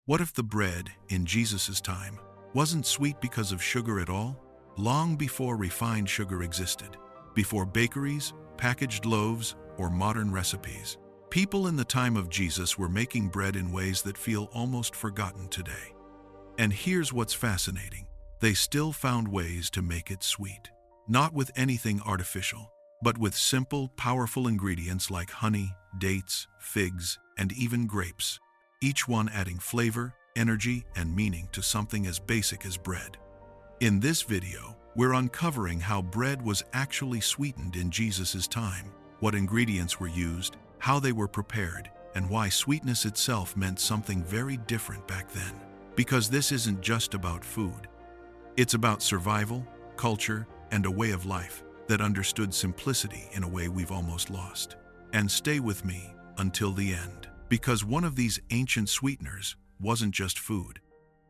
What if the bread, in Jesus' time, wasn't sweet because of sugar at all? Long before refined sugar existed, before bakeries, packaged loaves, or modern recipes, people in the time of Jesus were making bread in ways that feel almost forgotten today. And here's what's fascinating. They still found ways to make it sweet. Not with anything artificial, but with simple, powerful ingredients like honey, dates, figs, and even grapes, each one adding flavor, energy, and meaning to something as basic as bread. In this video, we're uncovering how bread was actually sweetened in Jesus' time, what ingredients were used, how they were prepared, and why sweetness itself meant something very different back then. Because this isn't just about food. It's about survival, culture, and a way of life that understood simplicity in a way we've almost lost. And stay with me until the end, because one of these ancient sweeteners wasn't just food.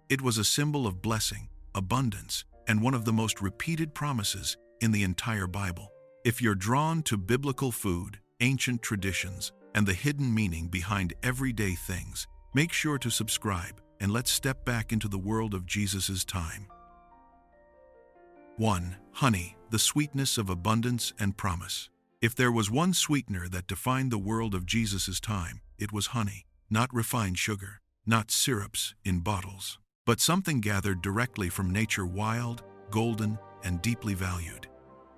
It was a symbol of blessing, abundance, and one of the most repeated promises in the entire Bible. If you're drawn to biblical food, ancient traditions, and the hidden meaning behind everyday things, make sure to subscribe and let's step back into the world of Jesus' time. 1. Honey, the sweetness of abundance and promise. If there was one sweetener that defined the world of Jesus' time, it was honey. Not refined sugar, not syrups in bottles, but something gathered directly from nature, wild, golden, and deeply valued.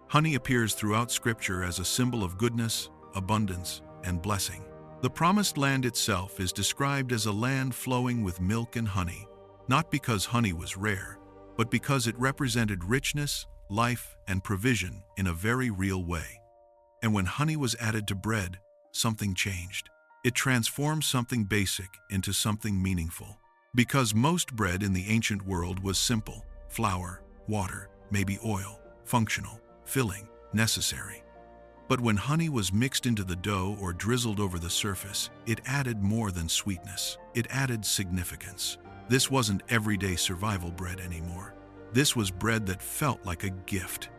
Honey appears throughout Scripture as a symbol of goodness, abundance, and blessing. The Promised Land itself is described as a land flowing with milk and honey, not because honey was rare, but because it represented richness, life, and provision in a very real way. And when honey was added to bread, something changed. It transformed something basic into something meaningful. Because most bread in the ancient world was simple: flour, water, maybe oil, functional, filling, necessary. But when honey was mixed into the dough or drizzled over the surface, it added more than sweetness. It added significance. This wasn't everyday survival bread anymore. This was bread that felt like a gift.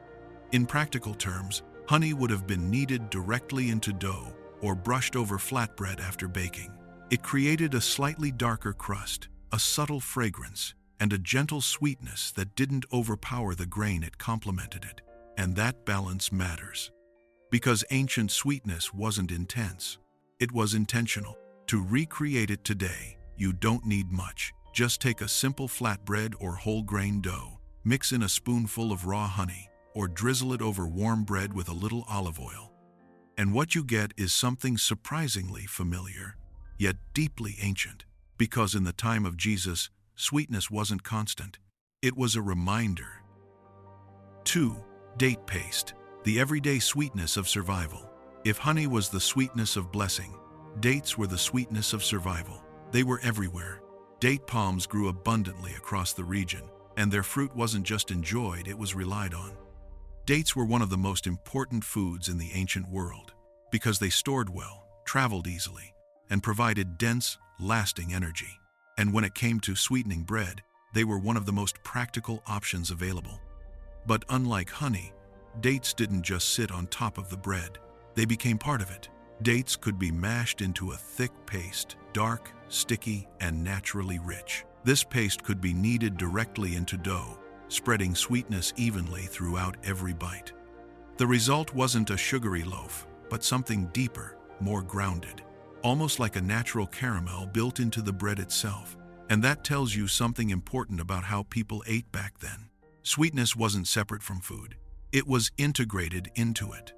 In practical terms, honey would have been kneaded directly into dough or brushed over flatbread after baking. It created a slightly darker crust, a subtle fragrance, and a gentle sweetness that didn't overpower the grain it complemented it. And that balance matters. Because ancient sweetness wasn't intense, it was intentional. To recreate it today, you don't need much. Just take a simple flatbread or whole grain dough, mix in a spoonful of raw honey, or drizzle it over warm bread with a little olive oil. And what you get is something surprisingly familiar, yet deeply ancient. Because in the time of Jesus, sweetness wasn't constant. It was a reminder. 2. Date paste, the everyday sweetness of survival. If honey was the sweetness of blessing, dates were the sweetness of survival. They were everywhere. Date palms grew abundantly across the region, and their fruit wasn't just enjoyed, it was relied on. Dates were one of the most important foods in the ancient world because they stored well, traveled easily, and provided dense, lasting energy. And when it came to sweetening bread, they were one of the most practical options available. But unlike honey, dates didn't just sit on top of the bread. They became part of it. Dates could be mashed into a thick paste, dark, sticky, and naturally rich. This paste could be kneaded directly into dough, spreading sweetness evenly throughout every bite. The result wasn't a sugary loaf, but something deeper, more grounded, almost like a natural caramel built into the bread itself. And that tells you something important about how people ate back then. Sweetness wasn't separate from food. It was integrated into it.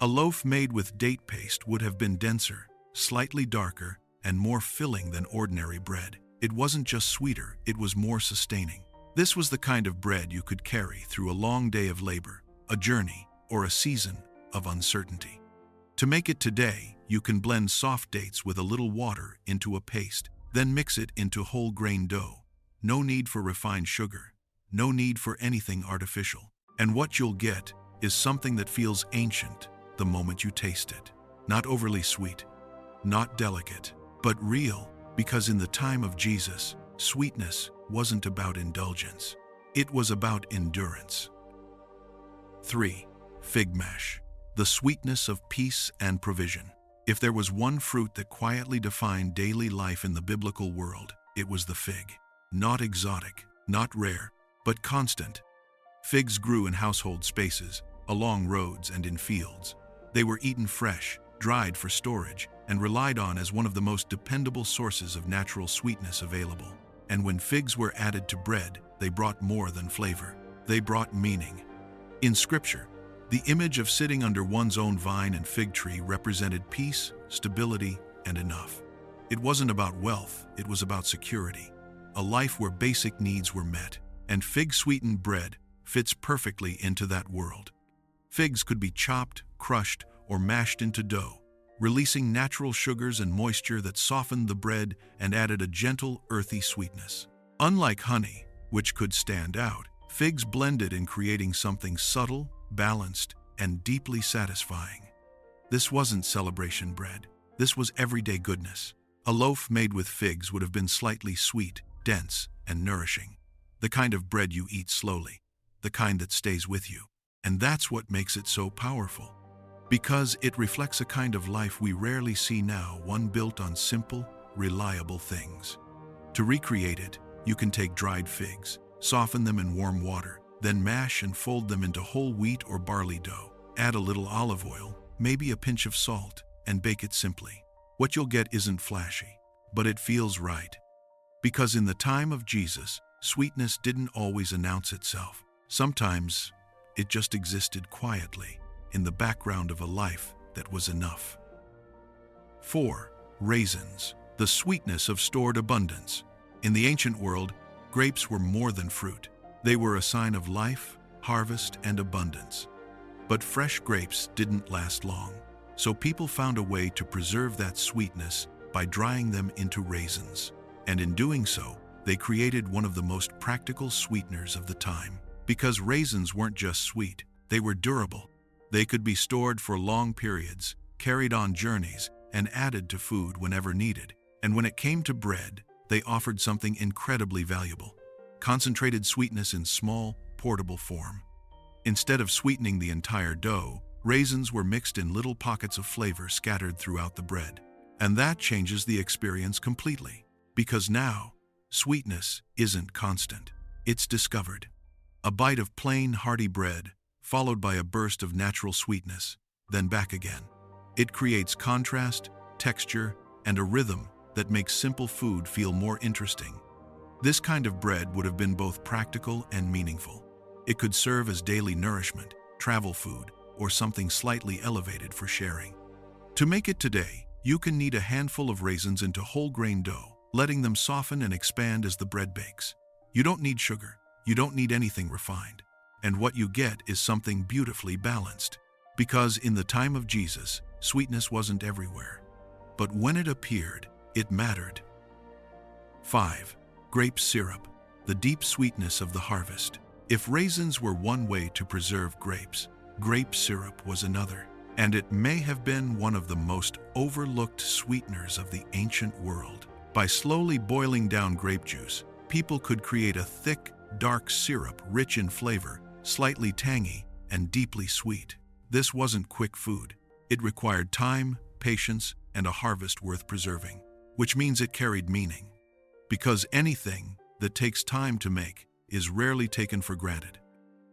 A loaf made with date paste would have been denser, slightly darker, and more filling than ordinary bread. It wasn't just sweeter, it was more sustaining. This was the kind of bread you could carry through a long day of labor, a journey, or a season of uncertainty. To make it today, you can blend soft dates with a little water into a paste, then mix it into whole grain dough. No need for refined sugar, no need for anything artificial. And what you'll get is something that feels ancient the moment you taste it. Not overly sweet, not delicate, but real, because in the time of Jesus, sweetness wasn't about indulgence. It was about endurance. 3. Fig mash, the sweetness of peace and provision. If there was one fruit that quietly defined daily life in the biblical world, It was the fig. Not exotic, not rare, but constant. Figs grew in household spaces, along roads and in fields. They were eaten fresh, dried for storage, and relied on as one of the most dependable sources of natural sweetness available. And when figs were added to bread, they brought more than flavor. They brought meaning. In Scripture, the image of sitting under one's own vine and fig tree represented peace, stability, and enough. It wasn't about wealth, it was about security. A life where basic needs were met, and fig-sweetened bread fits perfectly into that world. Figs could be chopped, crushed, or mashed into dough, releasing natural sugars and moisture that softened the bread and added a gentle, earthy sweetness. Unlike honey, which could stand out, figs blended in creating something subtle, balanced, and deeply satisfying. This wasn't celebration bread. This was everyday goodness. A loaf made with figs would have been slightly sweet, dense, and nourishing. The kind of bread you eat slowly, the kind that stays with you. And that's what makes it so powerful. Because it reflects a kind of life we rarely see now, one built on simple, reliable things. To recreate it, you can take dried figs, soften them in warm water, then mash and fold them into whole wheat or barley dough. Add a little olive oil, maybe a pinch of salt, and bake it simply. What you'll get isn't flashy, but it feels right. Because in the time of Jesus, sweetness didn't always announce itself. Sometimes it just existed quietly in the background of a life that was enough. 4. Raisins, the sweetness of stored abundance. In the ancient world, grapes were more than fruit. They were a sign of life, harvest, and abundance. But fresh grapes didn't last long, so people found a way to preserve that sweetness by drying them into raisins. And in doing so, they created one of the most practical sweeteners of the time. Because raisins weren't just sweet, they were durable. They could be stored for long periods, carried on journeys, and added to food whenever needed. And when it came to bread, they offered something incredibly valuable: concentrated sweetness in small, portable form. Instead of sweetening the entire dough, raisins were mixed in little pockets of flavor scattered throughout the bread. And that changes the experience completely. Because now, sweetness isn't constant. It's discovered. A bite of plain, hearty bread, followed by a burst of natural sweetness, then back again. It creates contrast, texture, and a rhythm that makes simple food feel more interesting. This kind of bread would have been both practical and meaningful. It could serve as daily nourishment, travel food, or something slightly elevated for sharing. To make it today, you can knead a handful of raisins into whole grain dough, letting them soften and expand as the bread bakes. You don't need sugar. You don't need anything refined. And what you get is something beautifully balanced. Because in the time of Jesus, sweetness wasn't everywhere. But when it appeared, it mattered. 5. Grape syrup, the deep sweetness of the harvest. If raisins were one way to preserve grapes, grape syrup was another. And it may have been one of the most overlooked sweeteners of the ancient world. By slowly boiling down grape juice, people could create a thick, dark syrup rich in flavor, slightly tangy, and deeply sweet. This wasn't quick food. It required time, patience, and a harvest worth preserving, which means it carried meaning. Because anything that takes time to make is rarely taken for granted.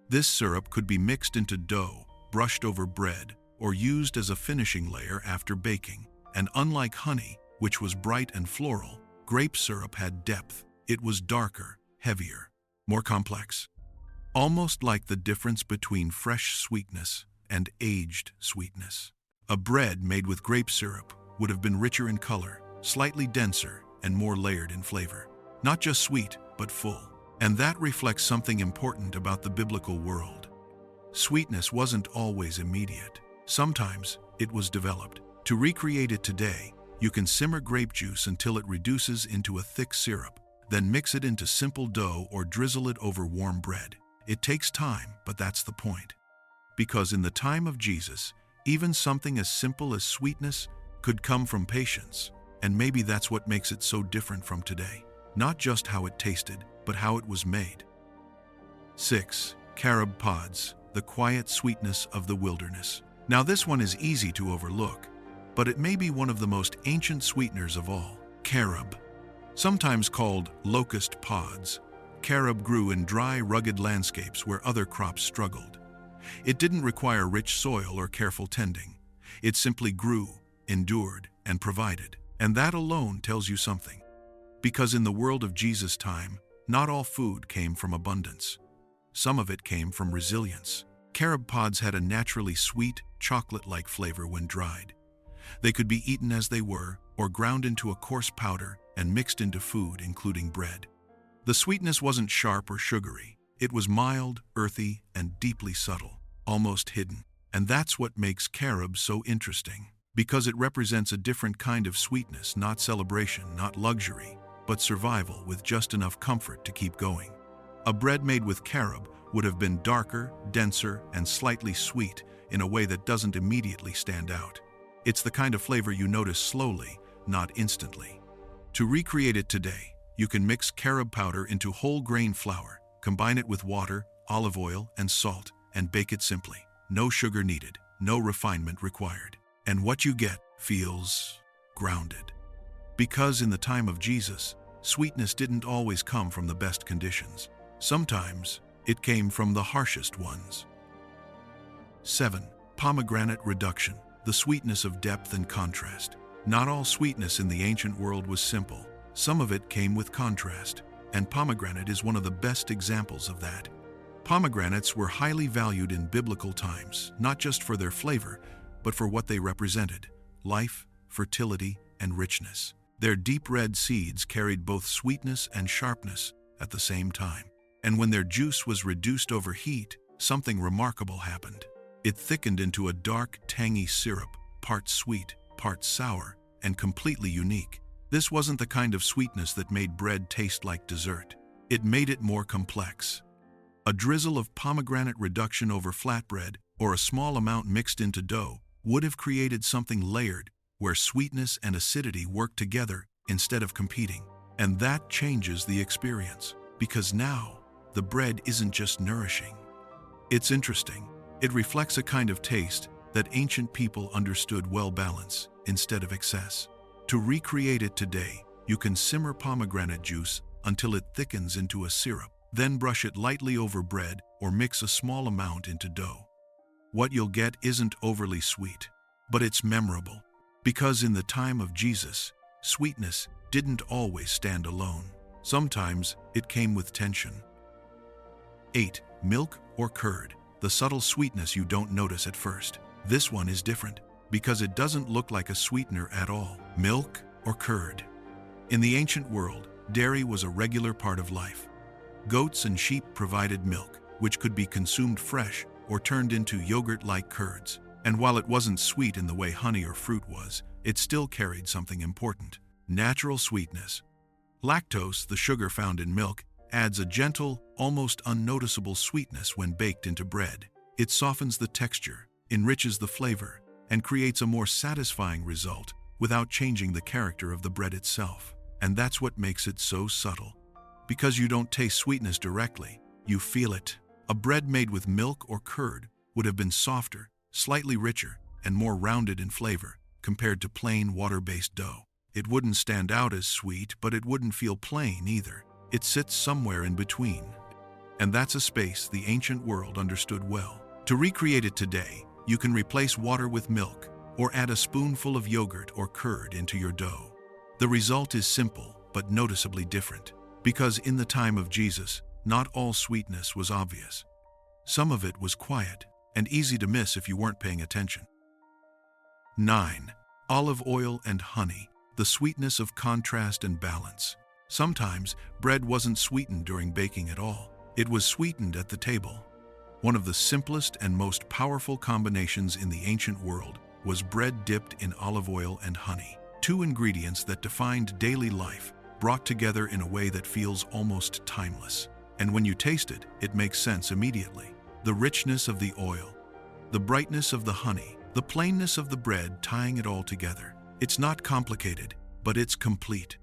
This syrup could be mixed into dough, brushed over bread, or used as a finishing layer after baking. And unlike honey, which was bright and floral, grape syrup had depth. It was darker, heavier, more complex. Almost like the difference between fresh sweetness and aged sweetness. A bread made with grape syrup would have been richer in color, slightly denser, and more layered in flavor. Not just sweet, but full. And that reflects something important about the biblical world. Sweetness wasn't always immediate. Sometimes it was developed. To recreate it today, you can simmer grape juice until it reduces into a thick syrup, then mix it into simple dough or drizzle it over warm bread. It takes time, but that's the point. Because in the time of Jesus, even something as simple as sweetness could come from patience. And maybe that's what makes it so different from today. Not just how it tasted, but how it was made. 6. Carob pods, the quiet sweetness of the wilderness. Now this one is easy to overlook, but it may be one of the most ancient sweeteners of all. Carob. Sometimes called locust pods, carob grew in dry, rugged landscapes where other crops struggled. It didn't require rich soil or careful tending. It simply grew, endured, and provided. And that alone tells you something. Because in the world of Jesus' time, not all food came from abundance. Some of it came from resilience. Carob pods had a naturally sweet, chocolate-like flavor when dried. They could be eaten as they were, or ground into a coarse powder and mixed into food, including bread. The sweetness wasn't sharp or sugary. It was mild, earthy, and deeply subtle, almost hidden. And that's what makes carob so interesting, because it represents a different kind of sweetness, not celebration, not luxury, but survival with just enough comfort to keep going. A bread made with carob would have been darker, denser, and slightly sweet in a way that doesn't immediately stand out. It's the kind of flavor you notice slowly, not instantly. To recreate it today, you can mix carob powder into whole grain flour, combine it with water, olive oil, and salt, and bake it simply. No sugar needed, no refinement required. And what you get feels grounded. Because in the time of Jesus, sweetness didn't always come from the best conditions. Sometimes it came from the harshest ones. 7. Pomegranate reduction, the sweetness of depth and contrast. Not all sweetness in the ancient world was simple. Some of it came with contrast, and pomegranate is one of the best examples of that. Pomegranates were highly valued in biblical times, not just for their flavor, but for what they represented: life, fertility, and richness. Their deep red seeds carried both sweetness and sharpness at the same time. And when their juice was reduced over heat, something remarkable happened. It thickened into a dark, tangy syrup, part sweet, part sour, and completely unique. This wasn't the kind of sweetness that made bread taste like dessert. It made it more complex. A drizzle of pomegranate reduction over flatbread, or a small amount mixed into dough, would have created something layered, where sweetness and acidity work together instead of competing. And that changes the experience, because now the bread isn't just nourishing. It's interesting. It reflects a kind of taste that ancient people understood: well, balance instead of excess. To recreate it today, you can simmer pomegranate juice until it thickens into a syrup, then brush it lightly over bread or mix a small amount into dough. What you'll get isn't overly sweet, but it's memorable. Because in the time of Jesus, sweetness didn't always stand alone. Sometimes it came with tension. 8. Milk or curd, the subtle sweetness you don't notice at first. This one is different, because it doesn't look like a sweetener at all. Milk or curd. In the ancient world, dairy was a regular part of life. Goats and sheep provided milk, which could be consumed fresh or turned into yogurt-like curds. And while it wasn't sweet in the way honey or fruit was, it still carried something important: natural sweetness. Lactose, the sugar found in milk, adds a gentle, almost unnoticeable sweetness when baked into bread. It softens the texture, enriches the flavor, and creates a more satisfying result without changing the character of the bread itself. And that's what makes it so subtle. Because you don't taste sweetness directly, you feel it. A bread made with milk or curd would have been softer, slightly richer, and more rounded in flavor compared to plain water-based dough. It wouldn't stand out as sweet, but it wouldn't feel plain either. It sits somewhere in between. And that's a space the ancient world understood well. To recreate it today, you can replace water with milk, or add a spoonful of yogurt or curd into your dough. The result is simple, but noticeably different. Because in the time of Jesus, not all sweetness was obvious. Some of it was quiet, and easy to miss if you weren't paying attention. 9. Olive oil and honey, the sweetness of contrast and balance. Sometimes, bread wasn't sweetened during baking at all. It was sweetened at the table. One of the simplest and most powerful combinations in the ancient world was bread dipped in olive oil and honey. Two ingredients that defined daily life, brought together in a way that feels almost timeless. And when you taste it, it makes sense immediately. The richness of the oil, the brightness of the honey, the plainness of the bread tying it all together. It's not complicated, but it's complete.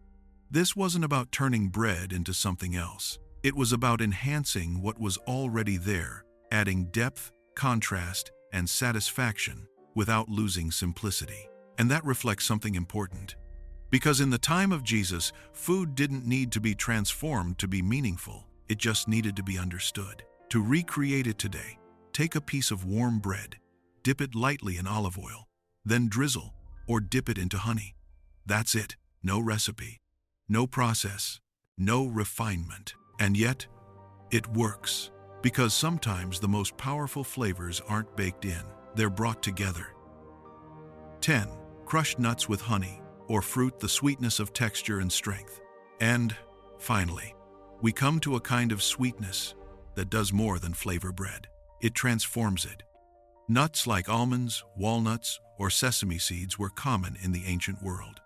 This wasn't about turning bread into something else. It was about enhancing what was already there, adding depth, contrast, and satisfaction without losing simplicity. And that reflects something important. Because in the time of Jesus, food didn't need to be transformed to be meaningful. It just needed to be understood. To recreate it today, take a piece of warm bread, dip it lightly in olive oil, then drizzle or dip it into honey. That's it. No recipe, no process, no refinement. And yet, it works. Because sometimes the most powerful flavors aren't baked in, they're brought together. 10. Crushed nuts with honey, or fruit, the sweetness of texture and strength. And, finally, we come to a kind of sweetness that does more than flavor bread. It transforms it. Nuts like almonds, walnuts, or sesame seeds were common in the ancient world.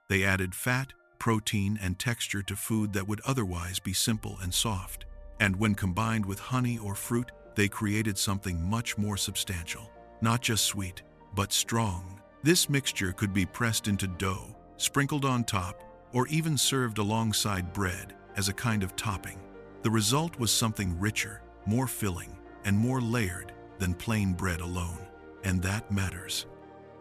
They added fat, protein, and texture to food that would otherwise be simple and soft. And when combined with honey or fruit, they created something much more substantial. Not just sweet, but strong. This mixture could be pressed into dough, sprinkled on top, or even served alongside bread as a kind of topping. The result was something richer, more filling, and more layered than plain bread alone. And that matters.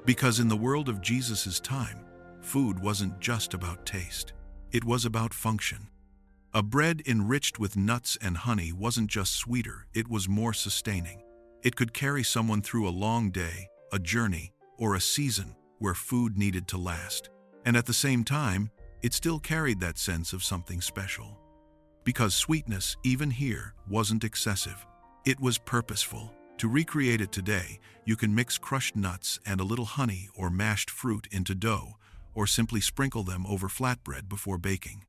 Because in the world of Jesus' time, food wasn't just about taste. It was about function. A bread enriched with nuts and honey wasn't just sweeter, it was more sustaining. It could carry someone through a long day, a journey, or a season where food needed to last. And at the same time, it still carried that sense of something special. Because sweetness, even here, wasn't excessive. It was purposeful. To recreate it today, you can mix crushed nuts and a little honey or mashed fruit into dough, or simply sprinkle them over flatbread before baking.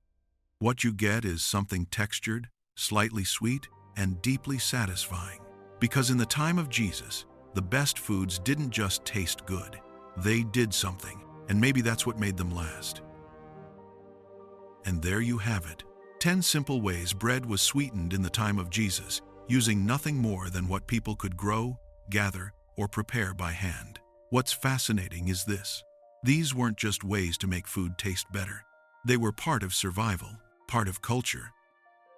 What you get is something textured, slightly sweet, and deeply satisfying. Because in the time of Jesus, the best foods didn't just taste good. They did something, and maybe that's what made them last. And there you have it. 10 simple ways bread was sweetened in the time of Jesus, using nothing more than what people could grow, gather, or prepare by hand. What's fascinating is this. These weren't just ways to make food taste better. They were part of survival, part of culture,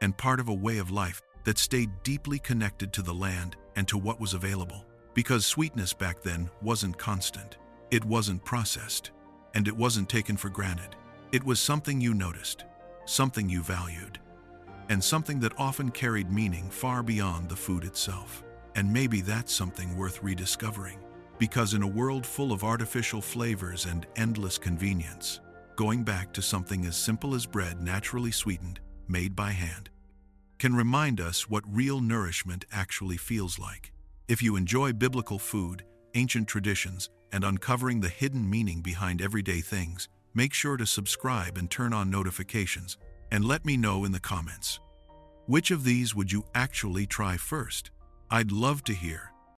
and part of a way of life that stayed deeply connected to the land and to what was available. Because sweetness back then wasn't constant, it wasn't processed, and it wasn't taken for granted. It was something you noticed, something you valued, and something that often carried meaning far beyond the food itself. And maybe that's something worth rediscovering. Because in a world full of artificial flavors and endless convenience, going back to something as simple as bread naturally sweetened, made by hand, can remind us what real nourishment actually feels like. If you enjoy biblical food, ancient traditions, and uncovering the hidden meaning behind everyday things, make sure to subscribe and turn on notifications, and let me know in the comments. Which of these would you actually try first? I'd love to hear.